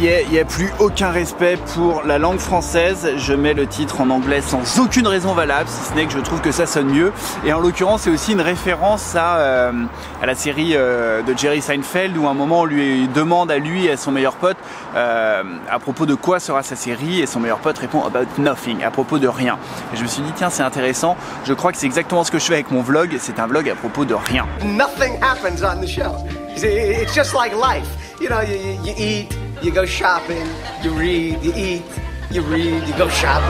y est, il n'y a plus aucun respect pour la langue française. Je mets le titre en anglais sans aucune raison valable, si ce n'est que je trouve que ça sonne mieux. Et en l'occurrence, c'est aussi une référence à la série de Jerry Seinfeld, où à un moment on lui demande à lui et à son meilleur pote à propos de quoi sera sa série, et son meilleur pote répond about nothing, à propos de rien. Et je me suis dit tiens, c'est intéressant, je crois que c'est exactement ce que je fais avec mon vlog, c'est un vlog à propos de rien. Nothing happens on the show. It's just like life. You know, you eat, you go shopping, you read, you eat, you read, you go shopping.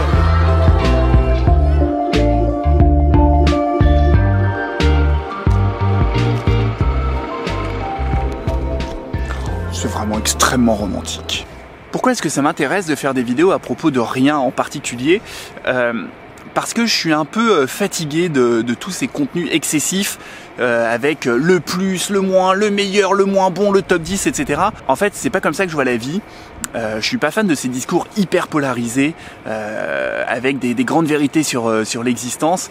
C'est vraiment extrêmement romantique. Pourquoi est-ce que ça m'intéresse de faire des vidéos à propos de rien en particulier ? Parce que je suis un peu fatigué de tous ces contenus excessifs avec le plus, le moins, le meilleur, le moins bon, le top 10, etc. En fait, c'est pas comme ça que je vois la vie. Je suis pas fan de ces discours hyper polarisés avec des grandes vérités sur l'existence.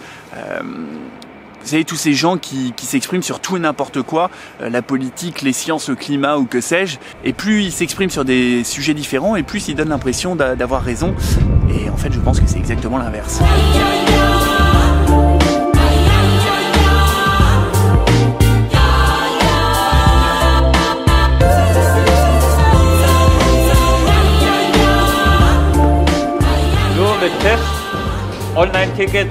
Vous savez, tous ces gens qui s'expriment sur tout et n'importe quoi, la politique, les sciences, le climat ou que sais-je, et plus ils s'expriment sur des sujets différents, et plus ils donnent l'impression d'avoir raison. Et en fait, je pense que c'est exactement l'inverse. Online ticket.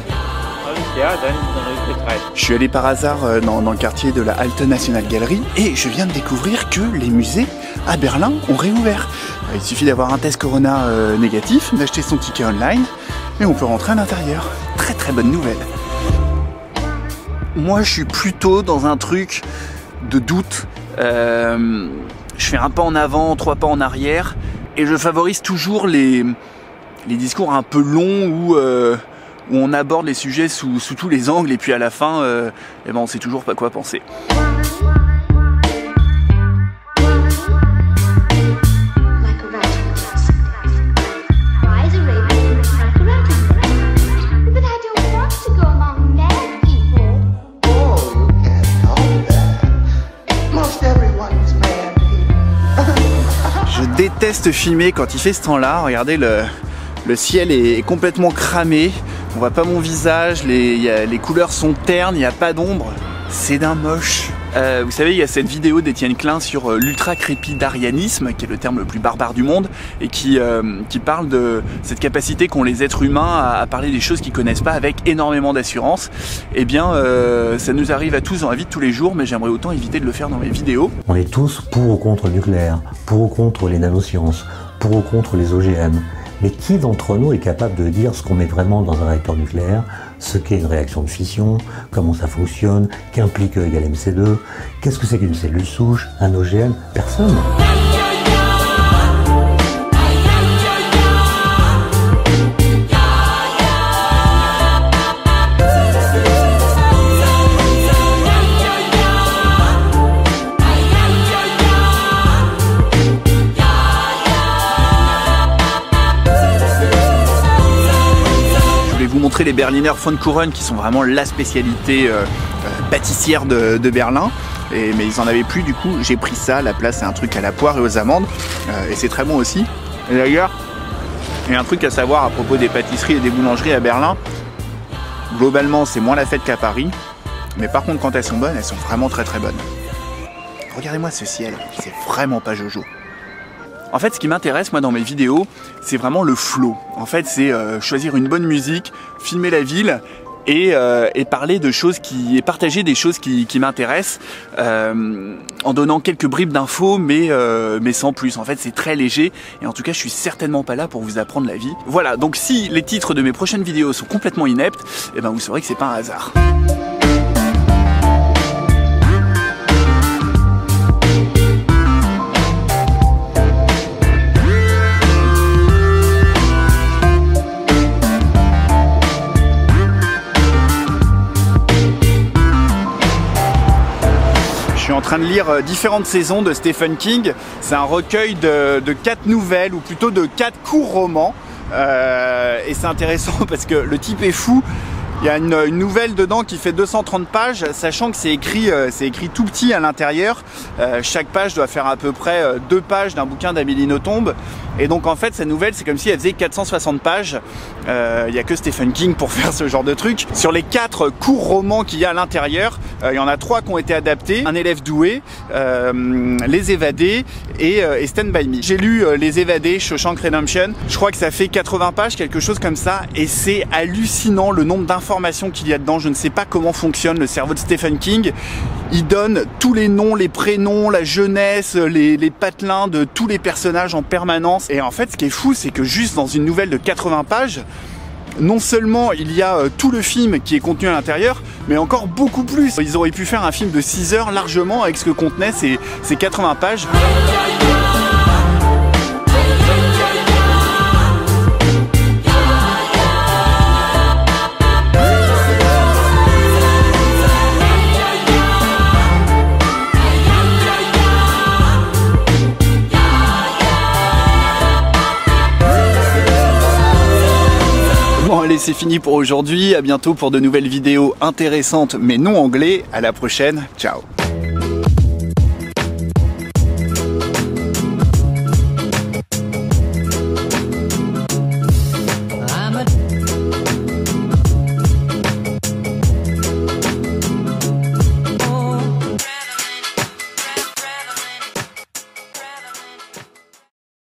Je suis allé par hasard dans le quartier de la Alte National Gallery et je viens de découvrir que les musées à Berlin ont réouvert. Il suffit d'avoir un test Corona négatif, d'acheter son ticket online et on peut rentrer à l'intérieur. Très très bonne nouvelle. Moi je suis plutôt dans un truc de doute. Je fais un pas en avant, 3 pas en arrière et je favorise toujours les discours un peu longs où on aborde les sujets sous tous les angles et puis à la fin, on sait toujours pas quoi penser. Je déteste filmer quand il fait ce temps-là. Regardez, le ciel est complètement cramé. On voit pas mon visage, les couleurs sont ternes, il n'y a pas d'ombre. C'est d'un moche. Vous savez, il y a cette vidéo d'Étienne Klein sur l'ultra-crépidarianisme, qui est le terme le plus barbare du monde, et qui parle de cette capacité qu'ont les êtres humains à parler des choses qu'ils connaissent pas avec énormément d'assurance. Eh bien, ça nous arrive à tous dans la vie de tous les jours, mais j'aimerais autant éviter de le faire dans mes vidéos. On est tous pour ou contre le nucléaire, pour ou contre les nanosciences, pour ou contre les OGM. Mais qui d'entre nous est capable de dire ce qu'on met vraiment dans un réacteur nucléaire, ce qu'est une réaction de fission, comment ça fonctionne, qu'implique E égale MC2, qu'est-ce que c'est qu'une cellule souche, un OGM? Personne. Montrer les Berliner Pfannkuchen qui sont vraiment la spécialité pâtissière de Berlin, mais ils en avaient plus, du coup j'ai pris ça. La place, c'est un truc à la poire et aux amandes et c'est très bon aussi. Et d'ailleurs, il y a un truc à savoir à propos des pâtisseries et des boulangeries à Berlin. Globalement, c'est moins la fête qu'à Paris, mais par contre quand elles sont bonnes, elles sont vraiment très très bonnes. Regardez-moi ce ciel, c'est vraiment pas Jojo. En fait, ce qui m'intéresse moi dans mes vidéos, c'est vraiment le flow. En fait, c'est choisir une bonne musique, filmer la ville et parler de choses et partager des choses qui m'intéressent en donnant quelques bribes d'infos, mais sans plus. En fait, c'est très léger et en tout cas, je suis certainement pas là pour vous apprendre la vie. Voilà. Donc, si les titres de mes prochaines vidéos sont complètement ineptes, eh ben vous saurez que c'est pas un hasard. Je suis en train de lire différentes saisons de Stephen King. C'est un recueil de 4 nouvelles, ou plutôt de 4 courts romans. Et c'est intéressant parce que le type est fou. Il y a une nouvelle dedans qui fait 230 pages, sachant que c'est écrit tout petit à l'intérieur. Chaque page doit faire à peu près 2 pages d'un bouquin d'Amélie Nothomb. Et donc en fait, cette nouvelle, c'est comme si elle faisait 460 pages. Il n'y a que Stephen King pour faire ce genre de truc. Sur les 4 courts romans qu'il y a à l'intérieur, il y en a 3 qui ont été adaptés. Un élève doué, Les Évadés et Stand By Me. J'ai lu Les Évadés, Shawshank Redemption. Je crois que ça fait 80 pages, quelque chose comme ça. Et c'est hallucinant le nombre d'informations qu'il y a dedans. Je ne sais pas comment fonctionne le cerveau de Stephen King. Il donne tous les noms, les prénoms, la jeunesse, les patelins de tous les personnages en permanence. Et en fait, ce qui est fou, c'est que juste dans une nouvelle de 80 pages, non seulement il y a tout le film qui est contenu à l'intérieur, mais encore beaucoup plus. Ils auraient pu faire un film de 6 heures largement avec ce que contenaient ces 80 pages. Bon allez, c'est fini pour aujourd'hui, à bientôt pour de nouvelles vidéos intéressantes mais non anglais, à la prochaine, ciao.